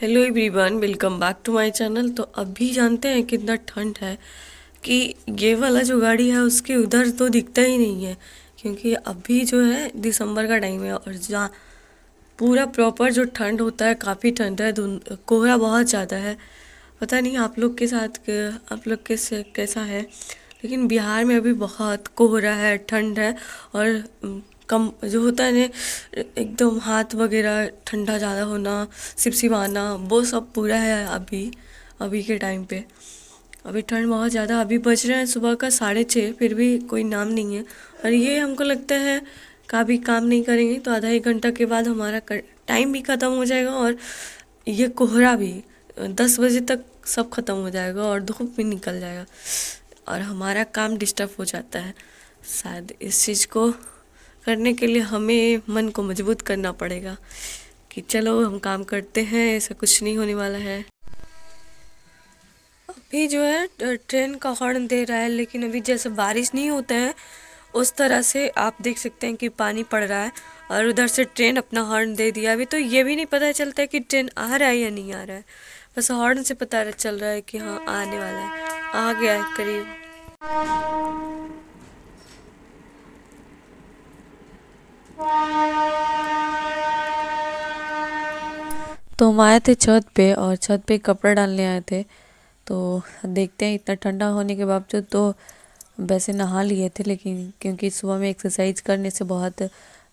Hello everyone, welcome back to my channel. तो अभी जानते हैं कितना ठंड है कि ये वाला जो गाड़ी है उसके उधर तो दिखता ही नहीं है, क्योंकि अभी जो है दिसंबर का टाइम है और जहाँ पूरा प्रॉपर जो ठंड होता है, काफ़ी ठंड है, धुंध कोहरा बहुत ज़्यादा है। पता नहीं आप लोग के साथ आप लोग के से कैसा है, लेकिन बिहार में अभी बहुत कोहरा है, ठंड है। और कम जो होता है ना, एकदम हाथ वगैरह ठंडा ज़्यादा होना, सिपसिपाना, वो सब पूरा है अभी अभी के टाइम पे। अभी ठंड बहुत ज़्यादा, अभी बज रहे हैं सुबह का 6:30, फिर भी कोई नाम नहीं है। और ये हमको लगता है कभी काम नहीं करेंगे तो आधा एक घंटा के बाद हमारा टाइम भी ख़त्म हो जाएगा, और ये कोहरा भी 10 बजे तक सब ख़त्म हो जाएगा और धूप भी निकल जाएगा और हमारा काम डिस्टर्ब हो जाता है। शायद इस चीज़ को करने के लिए हमें मन को मजबूत करना पड़ेगा कि चलो हम काम करते हैं, ऐसा कुछ नहीं होने वाला है। अभी जो है ट्रेन का हॉर्न दे रहा है, लेकिन अभी जैसे बारिश नहीं होता है उस तरह से आप देख सकते हैं कि पानी पड़ रहा है। और उधर से ट्रेन अपना हॉर्न दे दिया। अभी तो ये भी नहीं पता चलता है कि ट्रेन आ रहा है या नहीं आ रहा है, बस हॉर्न से पता चल रहा है कि हाँ आने वाला है, आ गया है करीब। तो हम आए थे छत पे, और छत पे कपड़ा डालने आए थे। तो देखते हैं, इतना ठंडा होने के बावजूद तो वैसे नहा लिए थे, लेकिन क्योंकि सुबह में एक्सरसाइज करने से बहुत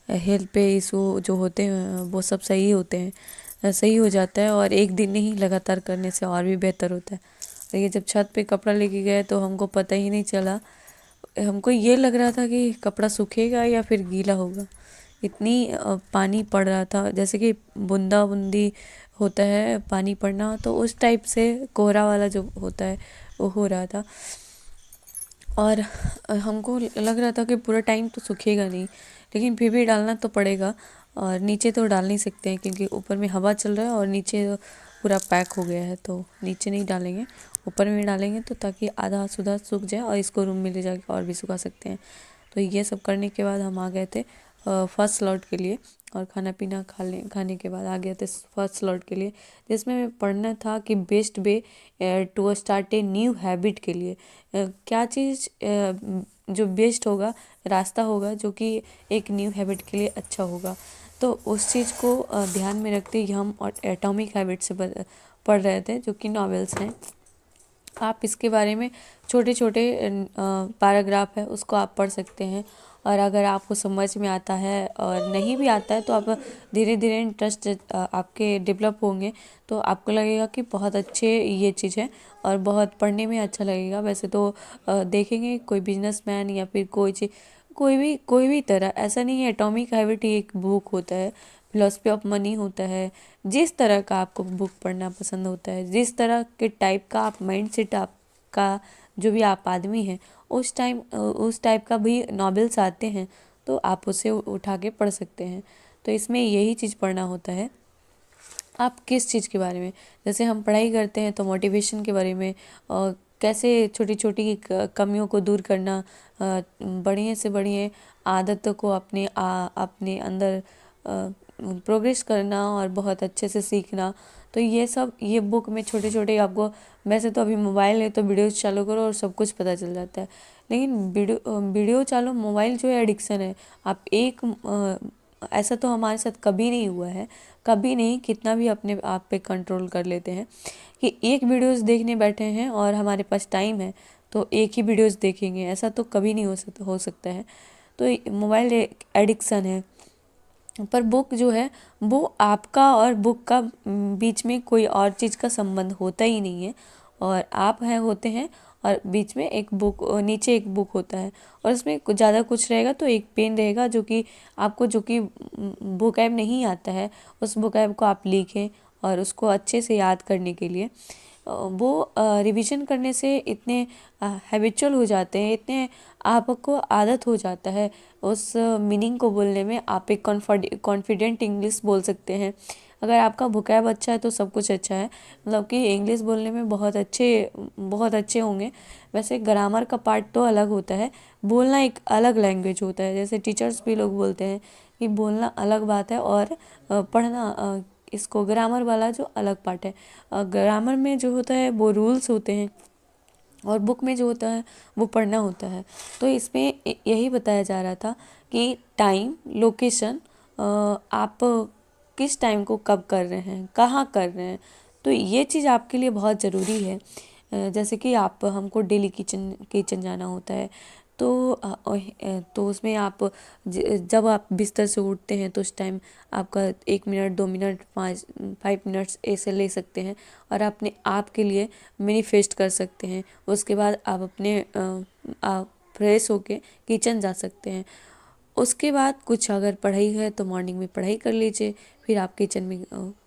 हेल्थ पे इशू जो होते हैं वो सब सही होते हैं, सही हो जाता है। और एक दिन नहीं, लगातार करने से और भी बेहतर होता है। और ये जब छत पे कपड़ा लेके गए तो हमको पता ही नहीं चला। हमको ये लग रहा था कि कपड़ा सूखेगा या फिर गीला होगा, इतनी पानी पड़ रहा था, जैसे कि बूंदा बूंदी होता है पानी पड़ना, तो उस टाइप से कोहरा वाला जो होता है वो हो रहा था। और हमको लग रहा था कि पूरा टाइम तो सूखेगा नहीं, लेकिन फिर भी डालना तो पड़ेगा। और नीचे तो डाल नहीं सकते हैं क्योंकि ऊपर में हवा चल रहा है और नीचे पूरा पैक हो गया है, तो नीचे नहीं डालेंगे, ऊपर में डालेंगे तो ताकि आधा सुधा सूख जाए और इसको रूम में ले जाके और भी सुखा सकते हैं। तो ये सब करने के बाद हम आ गए थे फर्स्ट स्लॉट के लिए। और खाना पीना खाने के बाद आ गए थे फर्स्ट स्लॉट के लिए, जिसमें मैं पढ़ना था कि best way to start a new habit के लिए क्या चीज़ जो बेस्ट होगा, रास्ता होगा जो कि एक न्यू हैबिट के लिए अच्छा होगा। तो उस चीज़ को ध्यान में रखते ही हम और एटॉमिक हैबिट से पढ़ रहे थे, जो कि नॉवेल्स हैं। आप इसके बारे में छोटे छोटे पैराग्राफ है उसको आप पढ़ सकते हैं। और अगर आपको समझ में आता है और नहीं भी आता है तो आप धीरे धीरे इंटरेस्ट आपके डेवलप होंगे, तो आपको लगेगा कि बहुत अच्छे ये चीज़ है और बहुत पढ़ने में अच्छा लगेगा। वैसे तो देखेंगे कोई बिजनेसमैन या फिर कोई भी तरह, ऐसा नहीं है एटॉमिक हैबिट ही एक बुक होता है, फिलोसफी ऑफ मनी होता है। जिस तरह का आपको बुक पढ़ना पसंद होता है, जिस तरह के टाइप का आप माइंड सेट आपका, जो भी आप आदमी हैं, उस टाइप का भी नॉवेल्स आते हैं, तो आप उसे उठा के पढ़ सकते हैं। तो इसमें यही चीज़ पढ़ना होता है। आप किस चीज़ के बारे में, जैसे हम पढ़ाई करते हैं तो मोटिवेशन के बारे में, और कैसे छोटी छोटी कमियों को दूर करना, बढ़िया से बढ़िया आदतों को अपने अंदर प्रोग्रेस करना और बहुत अच्छे से सीखना। तो ये सब ये बुक में छोटे छोटे आपको, वैसे तो अभी मोबाइल है तो वीडियोस चालू करो और सब कुछ पता चल जाता है, लेकिन वीडियो चालू, मोबाइल जो है एडिक्शन है। आप एक ऐसा तो हमारे साथ कभी नहीं हुआ है, कभी नहीं, कितना भी अपने आप पे कंट्रोल कर लेते हैं कि एक वीडियोस देखने बैठे हैं और हमारे पास टाइम है तो एक ही वीडियोस देखेंगे, ऐसा तो कभी नहीं हो सकता है। तो मोबाइल एक एडिक्शन है। पर बुक जो है वो आपका और बुक का बीच में कोई और चीज़ का संबंध होता ही नहीं है, और आप हैं होते हैं, और बीच में एक बुक, नीचे एक बुक होता है, और उसमें ज़्यादा कुछ रहेगा तो एक पेन रहेगा जो कि आपको, जो कि बुक ऐप नहीं आता है, उस बुक ऐप को आप लिखें और उसको अच्छे से याद करने के लिए वो रिवीजन करने से इतने हैबिचुअल हो जाते हैं, इतने आपको आदत हो जाता है उस मीनिंग को बोलने में। आप एक कॉन्फिडेंट इंग्लिश बोल सकते हैं। अगर आपका वोकैब अच्छा है तो सब कुछ अच्छा है, मतलब कि इंग्लिश बोलने में बहुत अच्छे होंगे। वैसे ग्रामर का पार्ट तो अलग होता है, बोलना एक अलग लैंग्वेज होता है। जैसे टीचर्स भी लोग बोलते हैं कि बोलना अलग बात है और पढ़ना इसको ग्रामर वाला जो अलग पार्ट है। ग्रामर में जो होता है वो रूल्स होते हैं और बुक में जो होता है वो पढ़ना होता है। तो इसमें यही बताया जा रहा था कि टाइम, लोकेशन, आप किस टाइम को कब कर रहे हैं, कहाँ कर रहे हैं, तो ये चीज़ आपके लिए बहुत ज़रूरी है। जैसे कि आप हमको डेली किचन किचन जाना होता है, तो तो उसमें आप जब आप बिस्तर से उठते हैं तो उस टाइम आपका 1 मिनट, 2 मिनट, 5 मिनट्स ऐसे ले सकते हैं और अपने आप के लिए मैनिफेस्ट कर सकते हैं। उसके बाद आप अपने आप फ्रेश होके किचन जा सकते हैं। उसके बाद कुछ अगर पढ़ाई है तो मॉर्निंग में पढ़ाई कर लीजिए, फिर आप किचन में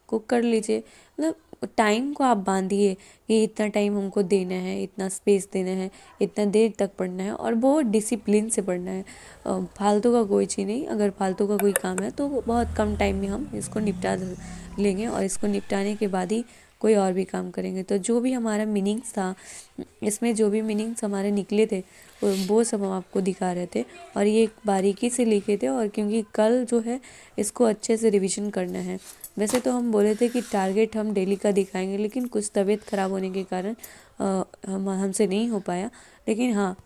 कुक कर लीजिए। मतलब टाइम को आप बांधिए कि इतना टाइम हमको देना है, इतना स्पेस देना है, इतना देर तक पढ़ना है और बहुत डिसिप्लिन से पढ़ना है। फालतू का कोई चीज़ नहीं। अगर फालतू का कोई काम है तो बहुत कम टाइम में हम इसको निपटा लेंगे और इसको निपटाने के बाद ही कोई और भी काम करेंगे। तो जो भी हमारा मीनिंग्स था, इसमें जो भी मीनिंग्स हमारे निकले थे वो सब हम आपको दिखा रहे थे और ये एक बारीकी से लिखे थे। और क्योंकि कल जो है इसको अच्छे से रिवीजन करना है। वैसे तो हम बोले थे कि टारगेट हम डेली का दिखाएंगे, लेकिन कुछ तबीयत ख़राब होने के कारण हमसे नहीं हो पाया। लेकिन हाँ,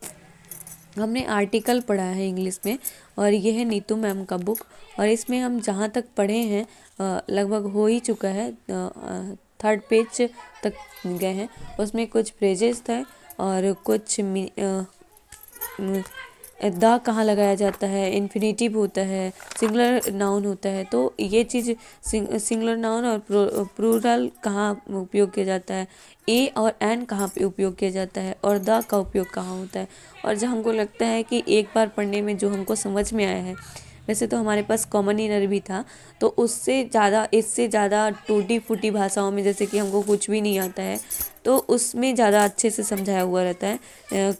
हमने आर्टिकल पढ़ा है इंग्लिश में और ये है नीतू मैम का बुक। और इसमें हम जहाँ तक पढ़े हैं लगभग हो ही चुका है, 3rd पेज तक गए हैं। उसमें कुछ फ्रेजेस थे और कुछ द कहाँ लगाया जाता है, इन्फिनेटिव होता है, सिंगुलर नाउन होता है। तो ये चीज़ सिंगुलर नाउन और प्लूरल कहाँ उपयोग किया जाता है, ए और एन कहाँ पे उपयोग किया जाता है और द का उपयोग कहाँ होता है। और जो हमको लगता है कि एक बार पढ़ने में जो हमको समझ में आया है, वैसे तो हमारे पास कॉमन इनर भी था, तो उससे ज़्यादा, इससे ज़्यादा टूटी फूटी भाषाओं में, जैसे कि हमको कुछ भी नहीं आता है तो उसमें ज़्यादा अच्छे से समझाया हुआ रहता है।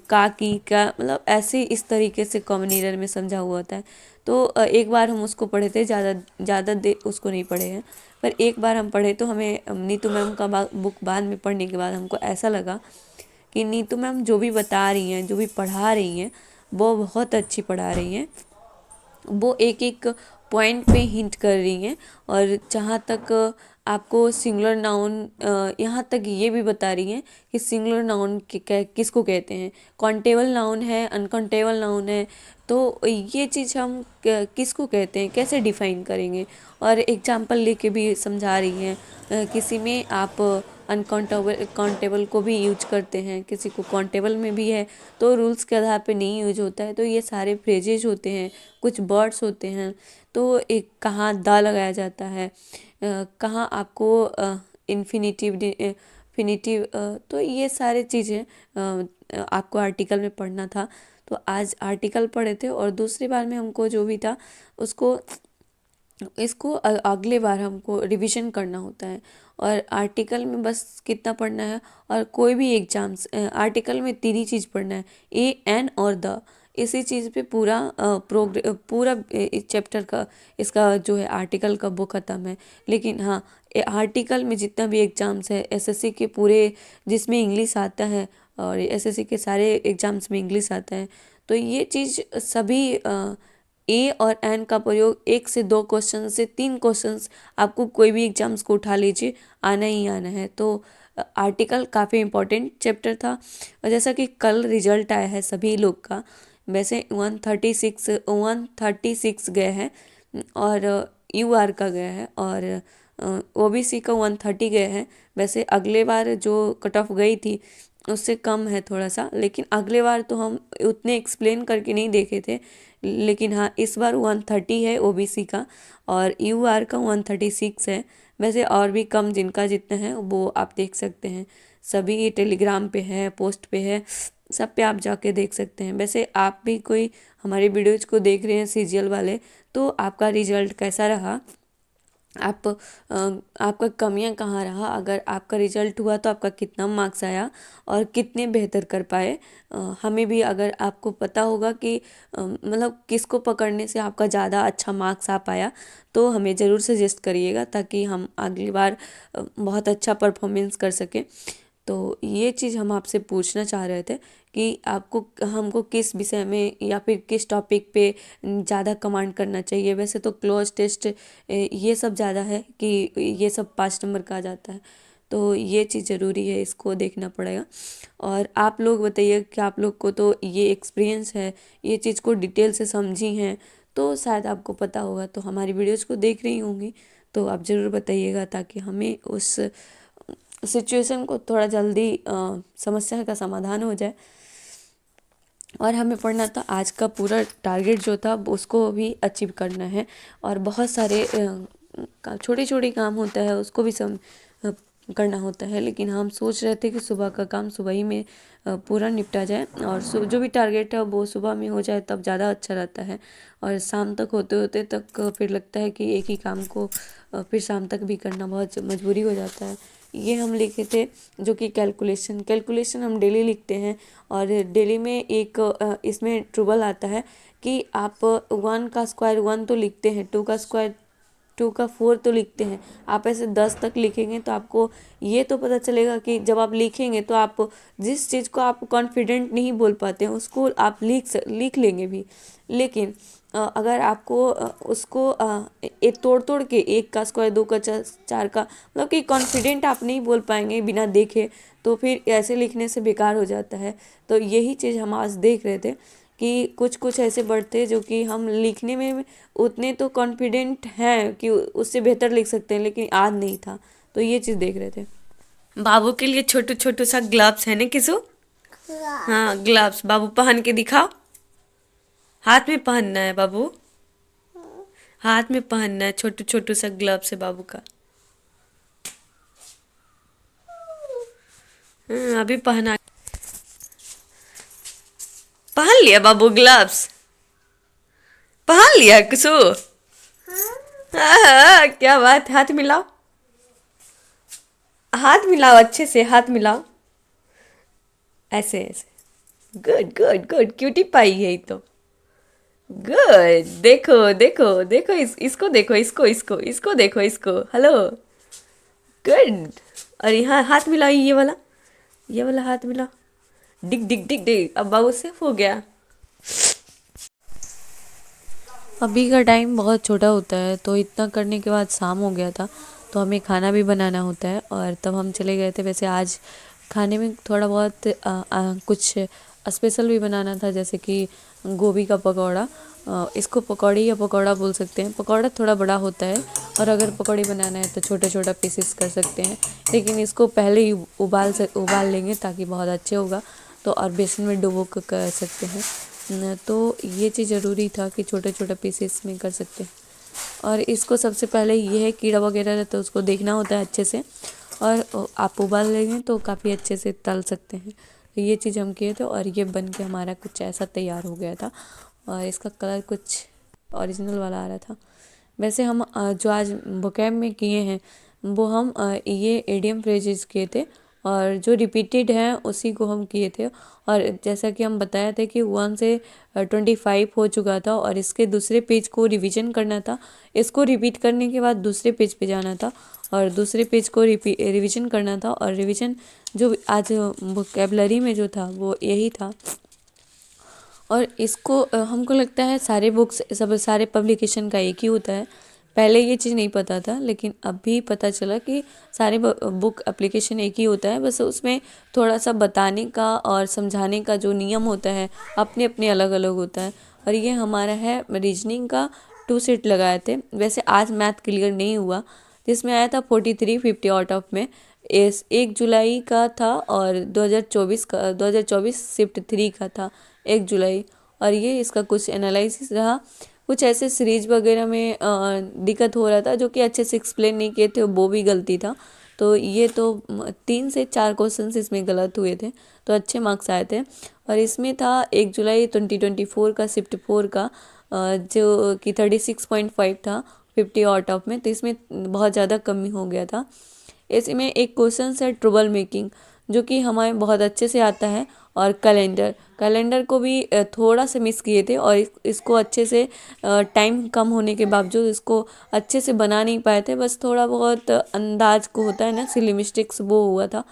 का की का मतलब ऐसे इस तरीके से कॉमन ईयर में समझा हुआ होता है। तो एक बार हम उसको पढ़े थे, ज़्यादा देर उसको नहीं पढ़े हैं, पर एक बार हम पढ़े तो हमें नीतू मैम का बुक बाद में पढ़ने के बाद हमको ऐसा लगा कि नीतू मैम जो भी बता रही हैं, जो भी पढ़ा रही हैं, वो बहुत अच्छी पढ़ा रही हैं। वो एक एक पॉइंट पे हिंट कर रही हैं। और जहाँ तक आपको सिंगुलर नाउन, यहाँ तक ये भी बता रही हैं कि सिंगुलर नाउन किसको कहते हैं, काउंटेबल नाउन है, अनकाउंटेबल नाउन है। तो ये चीज़ हम किसको कहते हैं, कैसे डिफाइन करेंगे। और एग्जाम्पल लेके भी समझा रही हैं। किसी में आप अनकाउंटेबल काउंटेबल को भी यूज करते हैं, किसी को काउंटेबल में भी है, तो रूल्स के आधार पे नहीं यूज होता है। तो ये सारे फ्रेजेज होते हैं, कुछ वर्ड्स होते हैं। तो एक कहाँ द लगाया जाता है, कहाँ आपको इन्फिनेटिव फिनिटिव, तो ये सारे चीज़ें आपको आर्टिकल में पढ़ना था। तो आज आर्टिकल पढ़े थे और दूसरी बार में हमको जो भी था उसको इसको अगले बार हमको रिवीजन करना होता है। और आर्टिकल में बस कितना पढ़ना है, और कोई भी एग्जाम्स आर्टिकल में 3 ही चीज़ पढ़ना है, ए एन और द। इसी चीज़ पे पूरा पूरा इस चैप्टर का, इसका जो है आर्टिकल का बुक ख़त्म है। लेकिन हाँ, आर्टिकल में जितना भी एग्जाम्स है एसएससी के पूरे, जिसमें इंग्लिश आता है और एसएससी के सारे एग्जाम्स में इंग्लिश आता है, तो ये चीज़ सभी ए और एन का प्रयोग 1 से 2 क्वेश्चन से 3 क्वेश्चंस, आपको कोई भी एग्जाम्स को उठा लीजिए, आना ही आना है। तो आर्टिकल काफ़ी इम्पोर्टेंट चैप्टर था। और जैसा कि कल रिजल्ट आया है सभी लोग का, वैसे 136 गए हैं और यूआर का गया है और ओबीसी का 130 गए हैं। वैसे अगले बार जो कट ऑफ गई थी उससे कम है थोड़ा सा, लेकिन अगले बार तो हम उतने एक्सप्लेन करके नहीं देखे थे। लेकिन हाँ, इस बार 130 है ओबीसी का और यूआर का 136 है। वैसे और भी कम जिनका जितना है वो आप देख सकते हैं, सभी टेलीग्राम पे है, पोस्ट पे है, सब पे आप जाके देख सकते हैं। वैसे आप भी कोई हमारे वीडियोज को देख रहे हैं सीजीएल वाले, तो आपका रिजल्ट कैसा रहा, आपका कमियां कहाँ रहा, अगर आपका रिजल्ट हुआ तो आपका कितना मार्क्स आया और कितने बेहतर कर पाए। हमें भी अगर आपको पता होगा कि मतलब किसको पकड़ने से आपका ज़्यादा अच्छा मार्क्स आ पाया, तो हमें ज़रूर सजेस्ट करिएगा ताकि हम अगली बार बहुत अच्छा परफॉर्मेंस कर सकें। तो ये चीज़ हम आपसे पूछना चाह रहे थे कि आपको हमको किस विषय में या फिर किस टॉपिक पे ज़्यादा कमांड करना चाहिए। वैसे तो क्लोज टेस्ट ये सब ज़्यादा है कि ये सब 5 नंबर का आ जाता है, तो ये चीज़ ज़रूरी है, इसको देखना पड़ेगा। और आप लोग बताइए कि आप लोग को तो ये एक्सपीरियंस है, ये चीज़ को डिटेल से समझी हैं, तो शायद आपको पता होगा। तो हमारी वीडियोज़ को देख रही होंगी, तो आप ज़रूर बताइएगा ताकि हमें उस सिचुएशन को थोड़ा जल्दी समस्या का समाधान हो जाए। और हमें पढ़ना था, आज का पूरा टारगेट जो था उसको भी अचीव करना है। और बहुत सारे छोटे छोटे काम होता है, उसको भी करना होता है, लेकिन हम सोच रहे थे कि सुबह का काम सुबह ही में पूरा निपटा जाए और जो भी टारगेट है वो सुबह में हो जाए तब ज़्यादा अच्छा रहता है। और शाम तक होते होते तक फिर लगता है कि एक ही काम को फिर शाम तक भी करना बहुत मजबूरी हो जाता है। ये हम लिखे थे जो कि कैलकुलेशन हम डेली लिखते हैं। और डेली में एक इसमें ट्रबल आता है कि आप 1 का स्क्वायर 1 तो लिखते हैं, 2 का स्क्वायर 2 का 4 तो लिखते हैं। आप ऐसे 10 तक लिखेंगे तो आपको ये तो पता चलेगा कि जब आप लिखेंगे तो आप जिस चीज़ को आप कॉन्फिडेंट नहीं बोल पाते हैं उसको आप लिख लेंगे भी। लेकिन अगर आपको उसको एक तोड़ तोड़ के 1 का स्क्वायर 2 का 4 का मतलब कि कॉन्फिडेंट आप नहीं बोल पाएंगे बिना देखे, तो फिर ऐसे लिखने से बेकार हो जाता है। तो यही चीज़ हम आज देख रहे थे कि कुछ कुछ ऐसे वर्ड थे जो कि हम लिखने में उतने तो कॉन्फिडेंट हैं कि उससे बेहतर लिख सकते हैं, लेकिन आज नहीं था। तो ये चीज़ देख रहे थे। बाबू के लिए छोटू छोटू सा ग्लव्स है ना किसु? हाँ ग्लव्स बाबू पहन के दिखाओ। हाथ में पहनना है बाबू, हाथ में पहनना है, छोटू छोटू सा ग्लव्स है बाबू का। अभी पहन लिया बाबू ग्लव्स, पहन लिया किसु? हाँ, क्या बात, हाथ मिलाओ, हाथ मिलाओ, अच्छे से हाथ मिलाओ, ऐसे ऐसे। Good good good, cutie pie है ये तो। गुड, देखो देखो देखो, इसको देखो, इसको देखो, इसको हेलो। गुड। और यहाँ हाथ मिलाओ, ये वाला हाथ मिलाओ। डिग डिग डिग डिग, अब बाबू सेफ हो गया। अभी का टाइम बहुत छोटा होता है, तो इतना करने के बाद शाम हो गया था, तो हमें खाना भी बनाना होता है और तब हम चले गए थे। वैसे आज खाने में थोड़ा बहुत कुछ स्पेशल भी बनाना था, जैसे कि गोभी का पकौड़ा। इसको पकौड़ी या पकौड़ा बोल सकते हैं। पकौड़ा थोड़ा बड़ा होता है और अगर पकौड़ी बनाना है तो छोटा छोटा पीसेस कर सकते हैं, लेकिन इसको पहले ही उबाल लेंगे ताकि बहुत अच्छे होगा। तो और बेसन में डुबो कर सकते हैं तो ये चीज़ ज़रूरी था कि छोटे छोटे पीसेस में कर सकते हैं। और इसको सबसे पहले ये है कीड़ा वगैरह रहता है उसको देखना होता है अच्छे से, और आप उबाल लेंगे तो काफ़ी अच्छे से तल सकते हैं। तो ये चीज़ हम किए थे और ये बन के हमारा कुछ ऐसा तैयार हो गया था और इसका कलर कुछ ओरिजिनल वाला आ रहा था। वैसे हम जो आज वोकैब में किए हैं वो हम ये एडियम फ्रेजेस किए थे और जो रिपीटेड हैं उसी को हम किए थे। और जैसा कि हम बताया था कि 1 से 25 हो चुका था और इसके दूसरे पेज को रिवीजन करना था। इसको रिपीट करने के बाद दूसरे पेज पे जाना था और दूसरे पेज को रिवीजन करना था। और रिवीजन जो आज वोकैबलरी में जो था वो यही था। और इसको हमको लगता है सारे बुक्स सब सारे पब्लिकेशन का एक ही होता है। पहले ये चीज़ नहीं पता था, लेकिन अभी पता चला कि सारे बुक एप्लीकेशन एक ही होता है, बस उसमें थोड़ा सा बताने का और समझाने का जो नियम होता है अपने अपने अलग अलग होता है। और ये हमारा है रीजनिंग का 2 सेट लगाए थे। वैसे आज मैथ क्लियर नहीं हुआ, जिसमें आया था 43 50 आउट ऑफ में। इस 1 जुलाई का था और 2024 शिफ्ट 3 का था 1 जुलाई। और ये इसका कुछ एनालिसिस रहा, कुछ ऐसे सीरीज वगैरह में दिक्कत हो रहा था जो कि अच्छे से एक्सप्लेन नहीं किए थे, वो भी गलती था। तो ये तो 3 से 4 क्वेश्चन इसमें गलत हुए थे, तो अच्छे मार्क्स आए थे। और इसमें था 1 जुलाई 2024 का शिफ्ट 4 का जो कि 36.5 था 50 आउट ऑफ में, तो इसमें बहुत ज़्यादा कमी हो गया था। इसमें एक क्वेश्चन है ट्रबल मेकिंग, जो कि हमें बहुत अच्छे से आता है। और कैलेंडर को भी थोड़ा सा मिस किए थे और इसको अच्छे से टाइम कम होने के बावजूद इसको अच्छे से बना नहीं पाए थे, बस थोड़ा बहुत अंदाज को होता है ना सिली मिस्टेक्स वो हुआ था।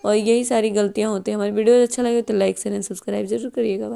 और यही सारी गलतियाँ होती हैं हमारी। वीडियो अच्छा लगे तो लाइक शेयर एंड सब्सक्राइब जरूर करिएगा। बाय।